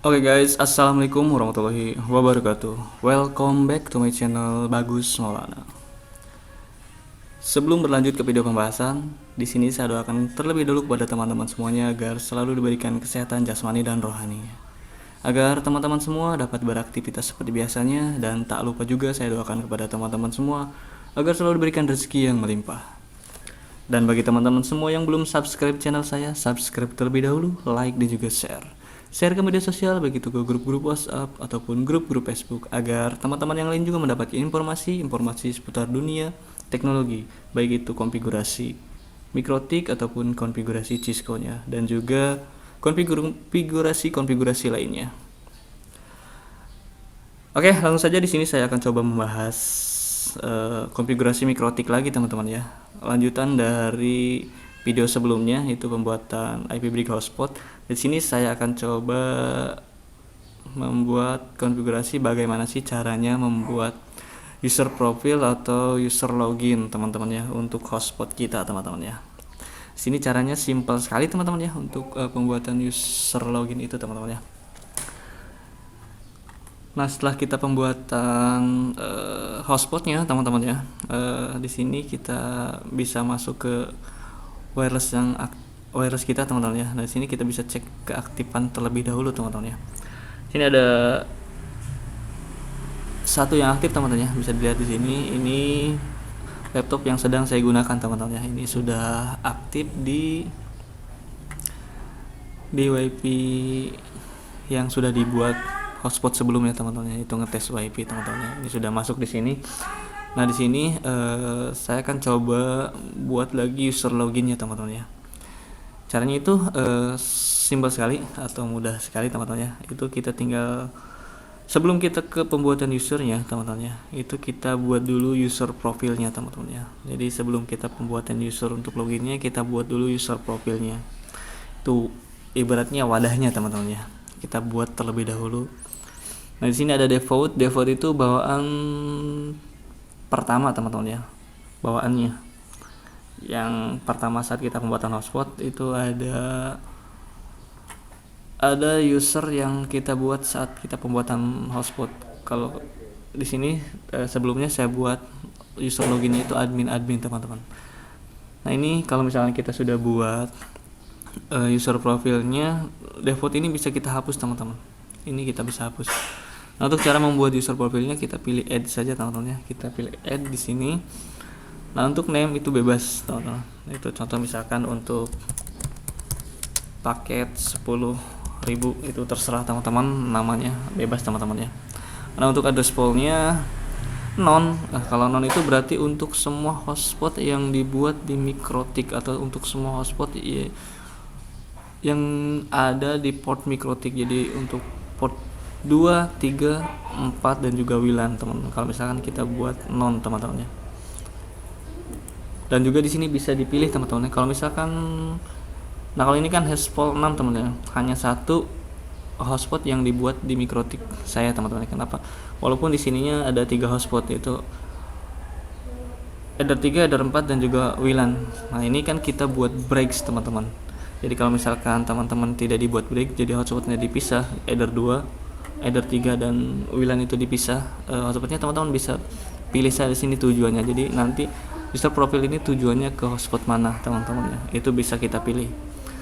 Oke guys, assalamualaikum warahmatullahi wabarakatuh. Welcome back to my channel Bagus Maulana. Sebelum berlanjut ke video pembahasan, di sini saya doakan terlebih dulu kepada teman-teman semuanya agar selalu diberikan kesehatan jasmani dan rohani. Agar teman-teman semua dapat beraktivitas seperti biasanya, dan tak lupa juga saya doakan kepada teman-teman semua agar selalu diberikan rezeki yang melimpah. Dan bagi teman-teman semua yang belum subscribe channel saya, subscribe terlebih dahulu, like dan juga share ke media sosial, baik itu ke grup-grup WhatsApp ataupun grup-grup Facebook, agar teman-teman yang lain juga mendapatkan informasi seputar dunia teknologi, baik itu konfigurasi mikrotik ataupun konfigurasi Cisco-nya, dan juga konfigurasi lainnya. Oke, langsung saja di sini saya akan coba membahas konfigurasi mikrotik lagi teman-teman ya. Lanjutan dari video sebelumnya, itu pembuatan IP brick hotspot. Di sini saya akan coba membuat konfigurasi bagaimana sih caranya membuat user profile atau user login teman-teman ya untuk hotspot kita teman-teman ya. Sini caranya simpel sekali teman-teman ya untuk pembuatan user login itu teman-teman ya. Nah, setelah kita pembuatan hotspotnya teman-teman ya, di sini kita bisa masuk ke wireless kita teman-teman ya. Nah, di sini kita bisa cek keaktifan terlebih dahulu teman-teman ya. Sini ada satu yang aktif teman-teman ya, bisa dilihat di sini. Ini laptop yang sedang saya gunakan teman-teman ya. Ini sudah aktif di WiFi yang sudah dibuat hotspot sebelumnya teman-teman ya. Itu ngetes WiFi teman-teman ya. Ini sudah masuk di sini. Nah, di sini saya akan coba buat lagi user loginnya teman-teman ya. Caranya itu simpel sekali atau mudah sekali teman-teman ya. Itu kita tinggal, sebelum kita ke pembuatan usernya teman-teman ya, itu kita buat dulu user profilnya teman-teman ya. Jadi sebelum kita pembuatan user untuk loginnya, kita buat dulu user profilnya. Itu ibaratnya wadahnya teman-teman ya. Kita buat terlebih dahulu. Nah, di sini ada default itu bawaan pertama teman-teman ya. Bawaannya yang pertama saat kita pembuatan hotspot itu ada user yang kita buat saat kita pembuatan hotspot. Kalau di sini sebelumnya saya buat user loginnya itu admin teman-teman. Nah, ini kalau misalnya kita sudah buat user profilnya, default ini bisa kita hapus teman-teman. Ini kita bisa hapus. Nah, untuk cara membuat user profilnya kita pilih add saja teman-teman ya. Kita pilih add di sini. Nah, untuk name itu bebas teman-teman. Itu contoh misalkan untuk paket 10.000 itu terserah teman-teman, namanya bebas teman-teman ya. Nah, untuk address poolnya non. Nah, kalau non itu berarti untuk semua hotspot yang dibuat di mikrotik atau untuk semua hotspot yang ada di port mikrotik. Jadi untuk port 2, 3, 4 dan juga WLAN teman-teman. Kalau misalkan kita buat non teman-teman ya. Dan juga di sini bisa dipilih teman-teman. Kalau misalkan, nah kalau ini kan hotspot 6 teman-teman, hanya satu hotspot yang dibuat di mikrotik saya teman-teman. Kenapa? Walaupun di sininya ada 3 hotspot, yaitu Eder 3, Eder 4 dan juga WLAN. Nah, ini kan kita buat breaks teman-teman. Jadi kalau misalkan teman-teman tidak dibuat break, jadi hotspotnya dipisah, Eder 2, Eder 3 dan WLAN itu dipisah. Hotspotnya teman-teman bisa pilih saya di sini tujuannya. Jadi nanti user profil ini tujuannya ke hotspot mana teman-teman ya. Itu bisa kita pilih.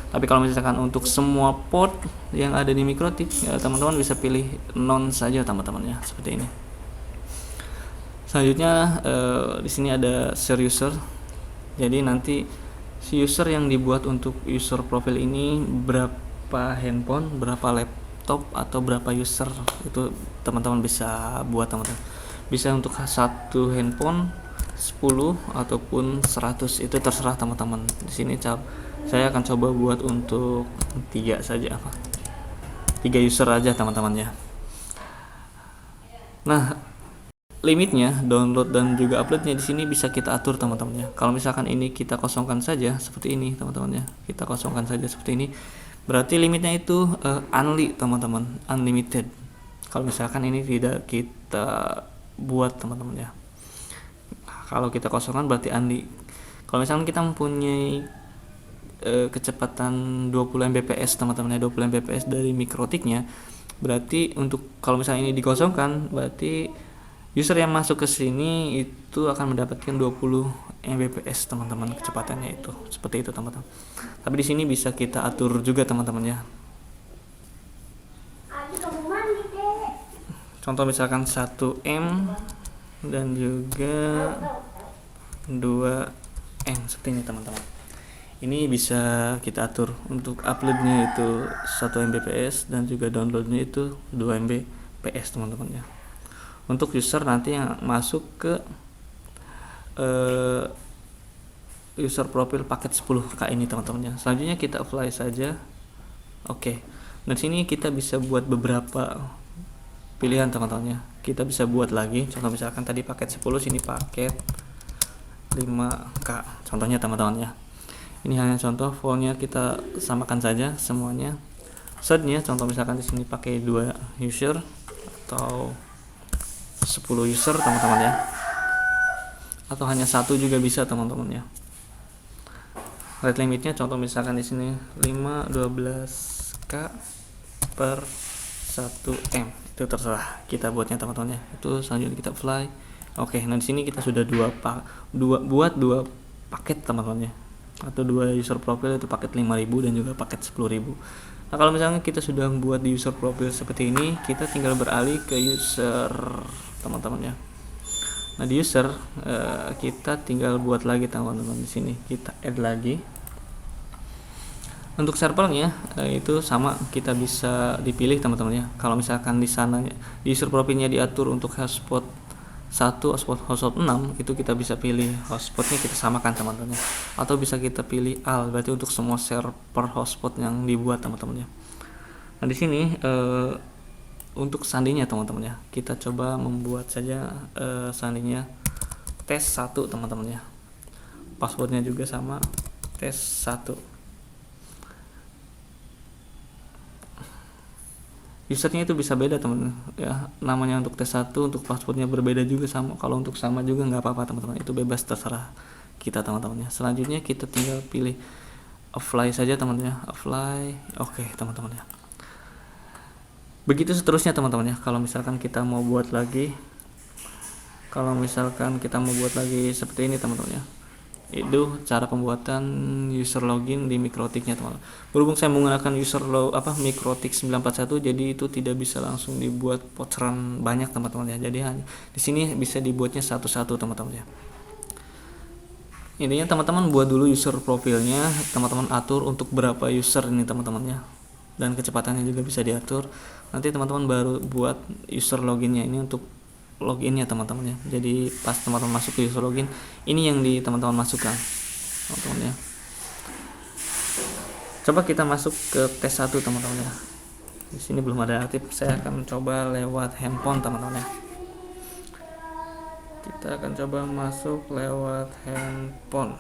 Tapi kalau misalkan untuk semua port yang ada di mikrotik ya, teman-teman bisa pilih non saja teman-teman ya, seperti ini. Selanjutnya di sini ada share user. Jadi nanti si user yang dibuat untuk user profil ini berapa handphone, berapa laptop atau berapa user, itu teman-teman bisa buat teman-teman. Bisa untuk satu handphone 10 ataupun 100, itu terserah teman-teman. Di sini saya akan coba buat untuk 3 saja, 3 user aja teman-teman ya. Nah, limitnya download dan juga uploadnya di sini bisa kita atur teman-teman ya. Kalau misalkan ini kita kosongkan saja seperti ini teman-teman ya, kita kosongkan saja seperti ini, berarti limitnya itu teman-teman, unlimited. Kalau misalkan ini tidak kita buat teman-teman ya, kalau kita kosongkan berarti unli. Kalau misalkan kita mempunyai kecepatan 20 Mbps teman-teman ya, 20 Mbps dari mikrotiknya, berarti untuk kalau misalnya ini dikosongkan berarti user yang masuk ke sini itu akan mendapatkan 20 Mbps teman-teman kecepatannya itu. Seperti itu teman-teman. Tapi di sini bisa kita atur juga teman-teman ya. Contoh misalkan 1M dan juga 2M seperti ini teman-teman. Ini bisa kita atur untuk uploadnya itu 1 Mbps dan juga downloadnya itu 2 Mbps teman-teman ya. Untuk user nanti yang masuk ke user profil paket 10K ini teman-teman ya. Selanjutnya kita apply saja. Oke. Dan sini kita bisa buat beberapa pilihan teman-teman ya. Kita bisa buat lagi. Contoh misalkan tadi paket 10, sini paket 5K. Contohnya teman-teman ya. Ini hanya contoh, font-nya kita samakan saja semuanya. Search-nya contoh misalkan di sini pakai 2 user atau 10 user teman-teman ya, atau hanya satu juga bisa teman-teman ya. Rate limitnya contoh misalkan di sini 512K per 1M, itu terserah kita buatnya teman-teman ya. Itu selanjutnya kita apply. Oke, nah di sini kita sudah buat dua paket teman-teman ya, atau 2 user profile, itu paket 5.000 dan juga paket 10.000. Nah kalau misalnya kita sudah membuat di user profile seperti ini, kita tinggal beralih ke user teman-teman ya. Nah di user kita tinggal buat lagi teman-teman, di sini kita add lagi. Untuk servernya itu sama, kita bisa dipilih teman-teman ya. Kalau misalkan di sana di user profilnya diatur untuk hotspot 1, hotspot 6, itu kita bisa pilih hotspotnya kita samakan teman-teman ya. Atau bisa kita pilih all, berarti untuk semua server hotspot yang dibuat teman-teman ya. Nah di sini untuk sandinya teman-teman ya, kita coba membuat saja sandinya tes 1 teman-teman ya. Passwordnya juga sama, tes 1. Usernya itu bisa beda teman-teman ya, namanya untuk tes 1, untuk passwordnya berbeda juga sama. Kalau untuk sama juga nggak apa-apa teman-teman, itu bebas terserah kita teman-teman ya. Selanjutnya kita tinggal pilih apply saja teman-teman ya, apply. Oke teman-teman ya. Begitu seterusnya teman-teman ya. Kalau misalkan kita mau buat lagi, seperti ini teman-teman ya, itu cara pembuatan user login di mikrotiknya teman-teman. Berhubung saya menggunakan mikrotik 941, jadi itu tidak bisa langsung dibuat voucheran banyak teman-teman ya. Jadi di sini bisa dibuatnya satu-satu teman-teman ya. Intinya teman-teman buat dulu user profilnya, teman-teman atur untuk berapa user ini teman-teman ya, dan kecepatannya juga bisa diatur. Nanti teman-teman baru buat user loginnya, ini untuk loginnya teman-teman ya. Jadi pas teman-teman masuk ke user login, ini yang teman-teman masukkan teman-teman ya. Coba kita masuk ke tes 1 teman-teman ya. Di sini belum ada aktif, saya akan coba lewat handphone teman-teman ya. Kita akan coba masuk lewat handphone.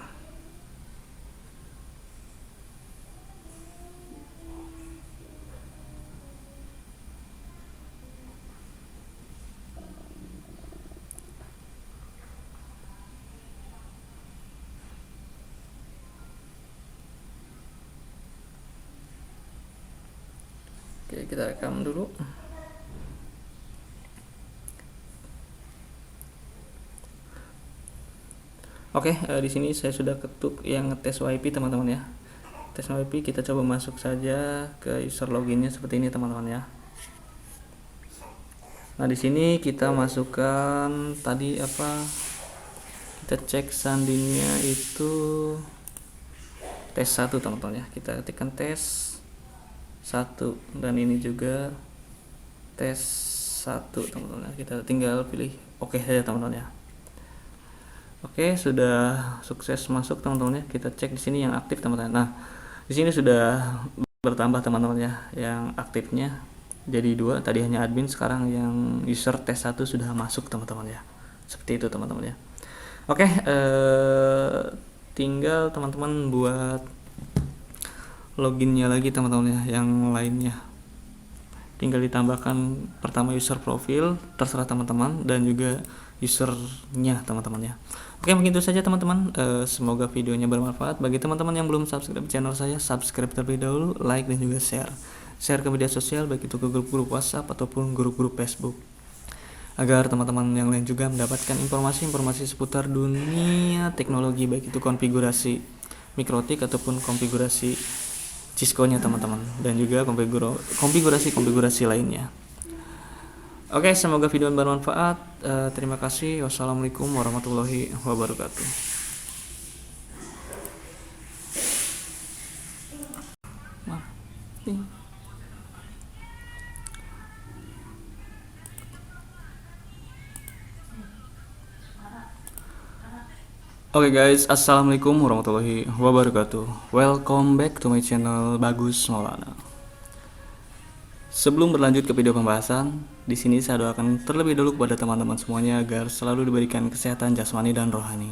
Oke, kita rekam dulu. Oke, di sini saya sudah ketuk yang tes WiFi teman-teman ya. Tes WiFi, kita coba masuk saja ke user loginnya seperti ini teman-teman ya. Nah, di sini kita masukkan tadi kita cek sandinya itu tes 1 teman-teman ya. Kita ketikkan tes 1 dan ini juga tes 1 teman-teman. Kita tinggal pilih oke saja teman-teman ya. Oke, sudah sukses masuk teman-teman ya. Kita cek di sini yang aktif teman-teman. Nah, di sini sudah bertambah teman-teman ya yang aktifnya. jadi 2, tadi hanya admin, sekarang yang user tes 1 sudah masuk teman-teman ya. Seperti itu teman-teman ya. Oke, tinggal teman-teman buat loginnya lagi teman-teman ya, yang lainnya tinggal ditambahkan pertama user profil, terserah teman-teman, dan juga usernya teman-teman ya. Oke, mungkin itu saja teman-teman. Semoga videonya bermanfaat. Bagi teman-teman yang belum subscribe channel saya, subscribe terlebih dahulu, like dan juga share ke media sosial, baik itu ke grup-grup WhatsApp ataupun grup-grup Facebook, agar teman-teman yang lain juga mendapatkan informasi-informasi seputar dunia teknologi, baik itu konfigurasi mikrotik ataupun konfigurasi Cisco-nya teman-teman, dan juga konfigurasi lainnya. Oke, semoga video bermanfaat. Terima kasih. Wassalamualaikum warahmatullahi wabarakatuh. Oke guys, assalamualaikum warahmatullahi wabarakatuh. Welcome back to my channel Bagus Maulana. Sebelum berlanjut ke video pembahasan, di sini saya doakan terlebih dahulu kepada teman-teman semuanya agar selalu diberikan kesehatan jasmani dan rohani,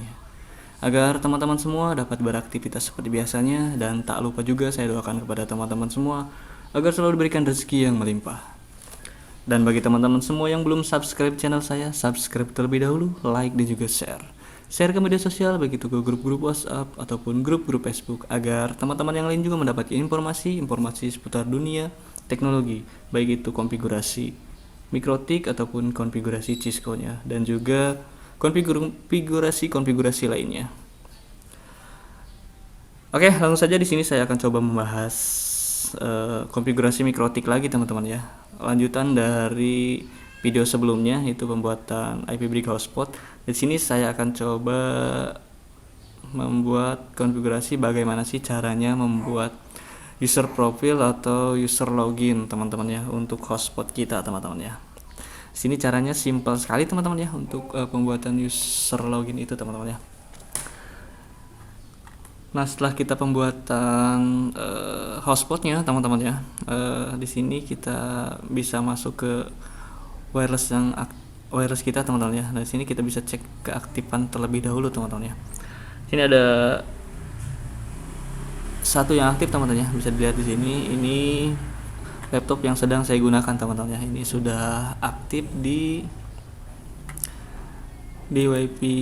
agar teman-teman semua dapat beraktivitas seperti biasanya, dan tak lupa juga saya doakan kepada teman-teman semua agar selalu diberikan rezeki yang melimpah. Dan bagi teman-teman semua yang belum subscribe channel saya, subscribe terlebih dahulu, like dan juga share ke media sosial, baik itu ke grup-grup WhatsApp ataupun grup-grup Facebook, agar teman-teman yang lain juga mendapatkan informasi seputar dunia teknologi, baik itu konfigurasi mikrotik ataupun konfigurasi Cisco-nya, dan juga konfigurasi lainnya. Oke, langsung saja di sini saya akan coba membahas konfigurasi mikrotik lagi teman-teman ya. Lanjutan dari video sebelumnya, itu pembuatan IP brick hotspot. Di sini saya akan coba membuat konfigurasi bagaimana sih caranya membuat user profile atau user login teman-teman ya, untuk hotspot kita teman-teman ya. Di sini caranya simpel sekali teman-teman ya, untuk pembuatan user login itu teman-teman ya. Nah, setelah kita pembuatan hotspotnya teman-teman ya, di sini kita bisa masuk ke wireless kita teman-teman ya. Nah, di sini kita bisa cek keaktifan terlebih dahulu teman-teman ya. Sini ada satu yang aktif teman-teman ya, bisa dilihat di sini. Ini laptop yang sedang saya gunakan teman-teman ya. Ini sudah aktif di WiFi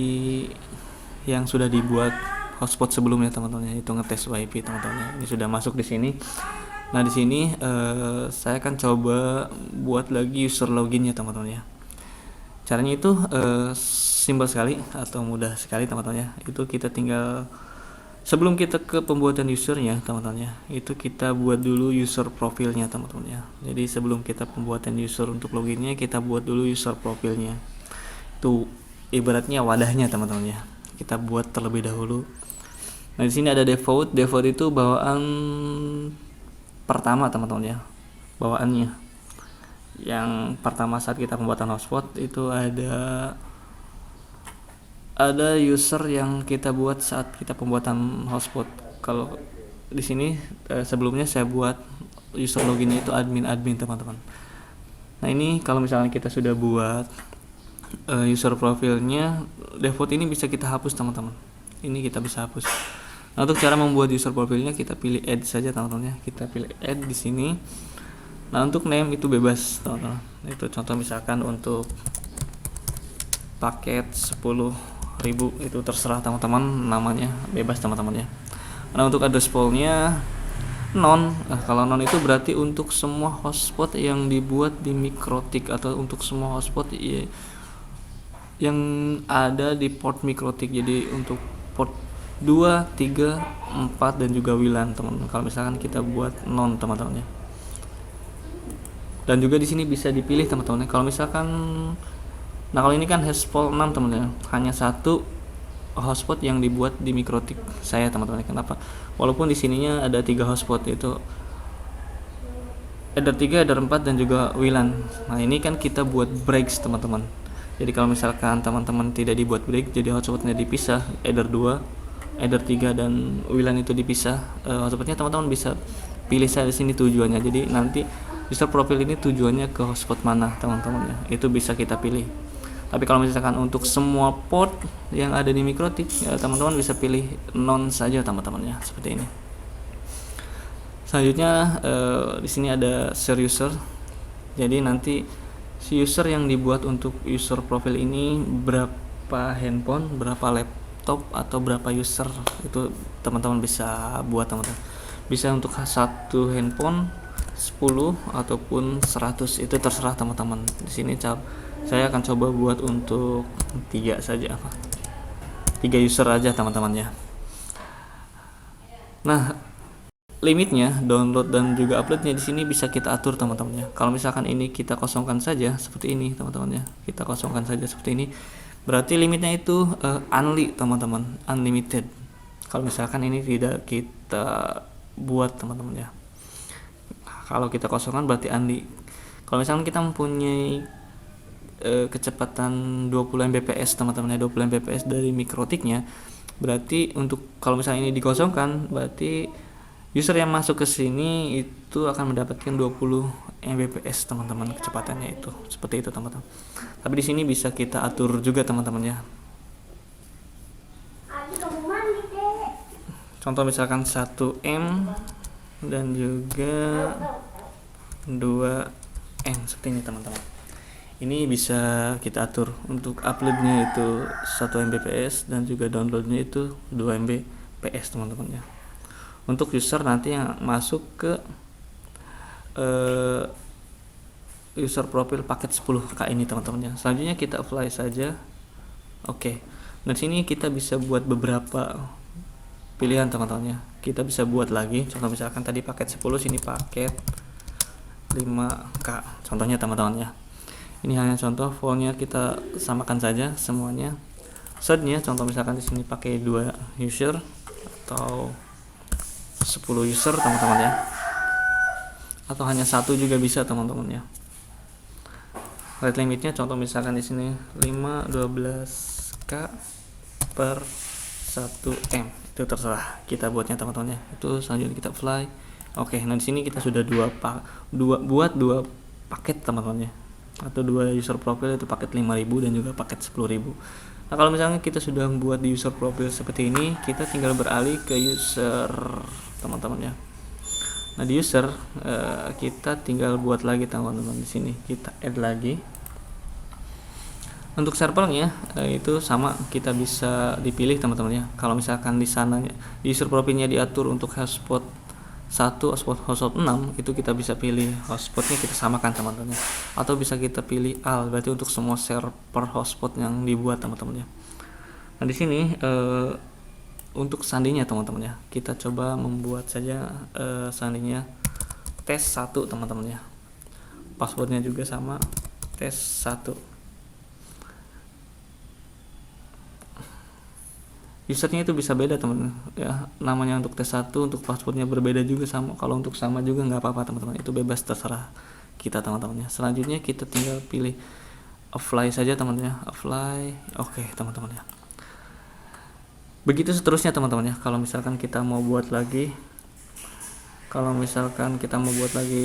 yang sudah dibuat hotspot sebelumnya teman-teman ya, itu ngetes WiFi teman-teman ya. Ini sudah masuk di sini. Nah, di sini saya akan coba buat lagi user loginnya teman-teman ya. Caranya itu simpel sekali atau mudah sekali teman-teman ya. Itu kita tinggal, sebelum kita ke pembuatan usernya teman-teman ya, itu kita buat dulu user profilnya teman-teman ya. Jadi sebelum kita pembuatan user untuk loginnya, kita buat dulu user profilnya. Itu ibaratnya wadahnya teman-teman ya, kita buat terlebih dahulu. Nah, di sini ada default itu bawaan pertama teman-teman ya. Bawaannya yang pertama saat kita pembuatan hotspot itu ada user yang kita buat saat kita pembuatan hotspot. Kalau di sini sebelumnya saya buat user loginnya itu admin teman-teman. Nah, ini kalau misalnya kita sudah buat user profilnya, default ini bisa kita hapus teman-teman. Ini kita bisa hapus. Nah, untuk cara membuat user profilnya, kita pilih add saja teman-teman ya. Kita pilih add di sini. Nah, untuk name itu bebas teman-teman. Itu contoh misalkan untuk paket 10.000, itu terserah teman-teman, namanya bebas teman-teman ya. Nah, untuk address poolnya non. Nah, kalau non itu berarti untuk semua hotspot yang dibuat di mikrotik, atau untuk semua hotspot yang ada di port mikrotik. Jadi untuk port 2, 3, 4 dan juga WLAN teman-teman. Kalau misalkan kita buat non teman-teman ya. Dan juga di sini bisa dipilih teman-teman. Kalau misalkan, nah kalau ini kan hotspot 6 teman-teman, hanya satu hotspot yang dibuat di mikrotik saya teman-teman. Kenapa? Walaupun di sininya ada 3 hotspot, itu Eder 3, Eder 4 dan juga WLAN. Nah, ini kan kita buat breaks teman-teman. Jadi kalau misalkan teman-teman tidak dibuat break, jadi hotspotnya dipisah, Eder 2, Eder 3 dan WLAN itu dipisah. Hotspotnya teman-teman bisa pilih saya di sini tujuannya. Jadi nanti user profile ini tujuannya ke hotspot mana teman-teman ya, itu bisa kita pilih. Tapi kalau misalkan untuk semua port yang ada di Mikrotik ya, teman-teman bisa pilih non saja teman-teman ya, seperti ini. Selanjutnya di sini ada share user. Jadi nanti si user yang dibuat untuk user profile ini berapa handphone, berapa laptop atau berapa user, itu teman-teman bisa buat teman-teman. Bisa untuk satu handphone 10 ataupun 100, itu terserah teman-teman. Di sini saya akan coba buat untuk 3 saja, 3 user aja teman-teman ya. Nah, limitnya download dan juga uploadnya di sini bisa kita atur teman-teman ya. Kalau misalkan ini kita kosongkan saja seperti ini teman-teman ya, kita kosongkan saja seperti ini, berarti limitnya itu teman-teman, unlimited. Kalau misalkan ini tidak kita buat teman-teman ya, kalau kita kosongkan berarti unli. Kalau misalkan kita mempunyai kecepatan 20 Mbps teman-teman ya, 20 Mbps dari Mikrotiknya, berarti untuk kalau misalnya ini dikosongkan berarti user yang masuk ke sini itu akan mendapatkan 20 Mbps teman-teman kecepatannya itu. Seperti itu teman-teman. Tapi di sini bisa kita atur juga teman-teman ya. Contoh misalkan 1 M dan juga 2 M seperti ini teman-teman. Ini bisa kita atur untuk uploadnya itu 1 Mbps dan juga downloadnya itu 2 Mbps teman-teman ya. Untuk user nanti yang masuk ke user profile paket 10K ini teman-teman ya. Selanjutnya kita apply saja. Oke. Dan sini kita bisa buat beberapa pilihan teman-teman ya. Kita bisa buat lagi. Contoh misalkan tadi paket 10, sini paket 5K. Contohnya teman-teman ya. Ini hanya contoh, font-nya kita samakan saja semuanya. Search-nya contoh misalkan di sini pakai 2 user atau 10 user teman-teman ya, atau hanya satu juga bisa teman-teman ya. Rate limitnya contoh misalkan di sini 512K per 1M, itu terserah kita buatnya teman-teman ya. Itu selanjutnya kita apply. Oke, nah di sini kita sudah buat dua paket teman-teman ya, atau 2 user profile, itu paket 5.000 dan juga paket 10.000. Nah kalau misalnya kita sudah membuat di user profile seperti ini, kita tinggal beralih ke user teman-teman ya. Nah di user kita tinggal buat lagi teman-teman, di sini kita add lagi. Untuk servernya itu sama, kita bisa dipilih teman-teman ya. Kalau misalkan di sana di user profile-nya diatur untuk hotspot 1, hotspot 6, itu kita bisa pilih hotspotnya kita samakan teman-teman ya. Atau bisa kita pilih all, berarti untuk semua server hotspot yang dibuat teman-teman ya. Nah di sini untuk sandinya teman-teman ya, kita coba membuat saja sandinya tes 1 teman-teman ya. Passwordnya juga sama, tes 1. Usernya itu bisa beda teman-teman ya, namanya untuk tes 1, untuk passwordnya berbeda juga sama. Kalau untuk sama juga nggak apa-apa teman-teman, itu bebas terserah kita teman-teman ya. Selanjutnya kita tinggal pilih apply saja teman-teman ya, apply. Oke teman-teman ya. Begitu seterusnya teman-teman ya. Kalau misalkan kita mau buat lagi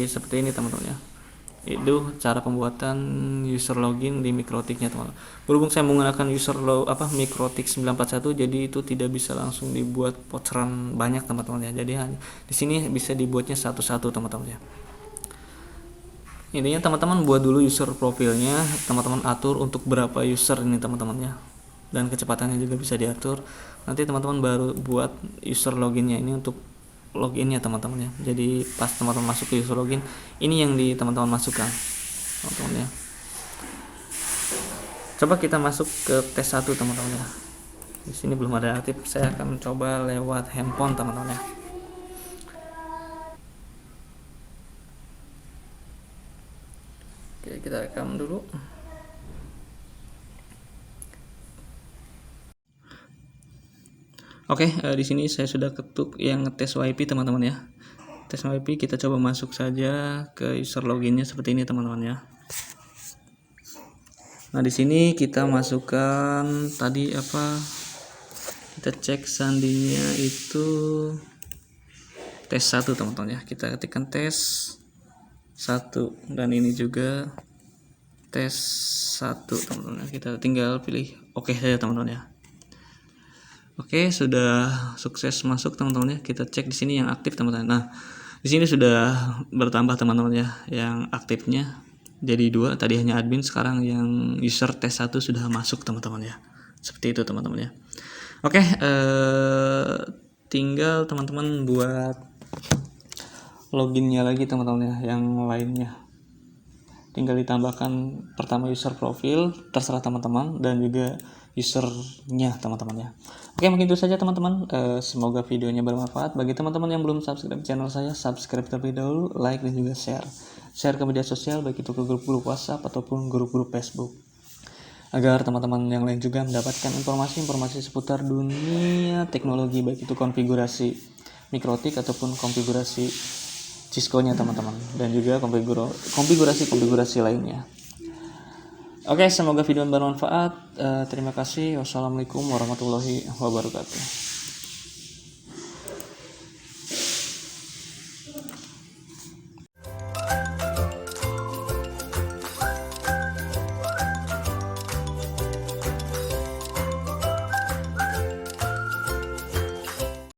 seperti ini teman-teman ya, itu cara pembuatan user login di Mikrotiknya teman-teman. Berhubung saya menggunakan Mikrotik 941, jadi itu tidak bisa langsung dibuat voucheran banyak teman-teman ya. Jadi di sini bisa dibuatnya satu-satu teman-teman ya. Intinya teman-teman buat dulu user profilnya, teman-teman atur untuk berapa user ini teman-teman ya, dan kecepatannya juga bisa diatur. Nanti teman-teman baru buat user loginnya ini untuk loginnya teman-teman ya. Jadi pas teman-teman masuk ke user login, ini yang teman-teman masukkan teman-teman ya. Coba kita masuk ke tes 1 teman-teman ya. Di sini belum ada aktif, saya akan mencoba lewat handphone teman-teman ya. Oke, kita rekam dulu. Oke, di sini saya sudah ketuk yang ngetes WiFi teman-teman ya. Tes WiFi, kita coba masuk saja ke user loginnya seperti ini teman-teman ya. Nah di sini kita masukkan tadi kita cek sandinya itu tes 1 teman-teman ya. Kita ketikkan tes 1 dan ini juga tes 1 teman-teman. Kita tinggal pilih oke saja teman-teman ya. Oke, sudah sukses masuk teman-teman ya. Kita cek di sini yang aktif teman-teman. Nah, di sini sudah bertambah teman-teman ya yang aktifnya. Jadi 2, tadi hanya admin, sekarang yang user tes 1 sudah masuk teman-teman ya. Seperti itu teman-teman ya. Oke, tinggal teman-teman buat loginnya lagi teman-teman ya, yang lainnya. Tinggal ditambahkan pertama user profil, terserah teman-teman, dan juga usernya teman-teman ya. Oke, mungkin itu saja teman-teman. Semoga videonya bermanfaat. Bagi teman-teman yang belum subscribe channel saya, subscribe terlebih dahulu, like dan juga share ke media sosial, baik itu ke grup-grup WhatsApp ataupun grup-grup Facebook, agar teman-teman yang lain juga mendapatkan informasi-informasi seputar dunia teknologi, baik itu konfigurasi mikrotik ataupun konfigurasi Cisco-nya teman-teman, dan juga konfigurasi lainnya. Oke, semoga video bermanfaat. Terima kasih. Wassalamualaikum warahmatullahi wabarakatuh.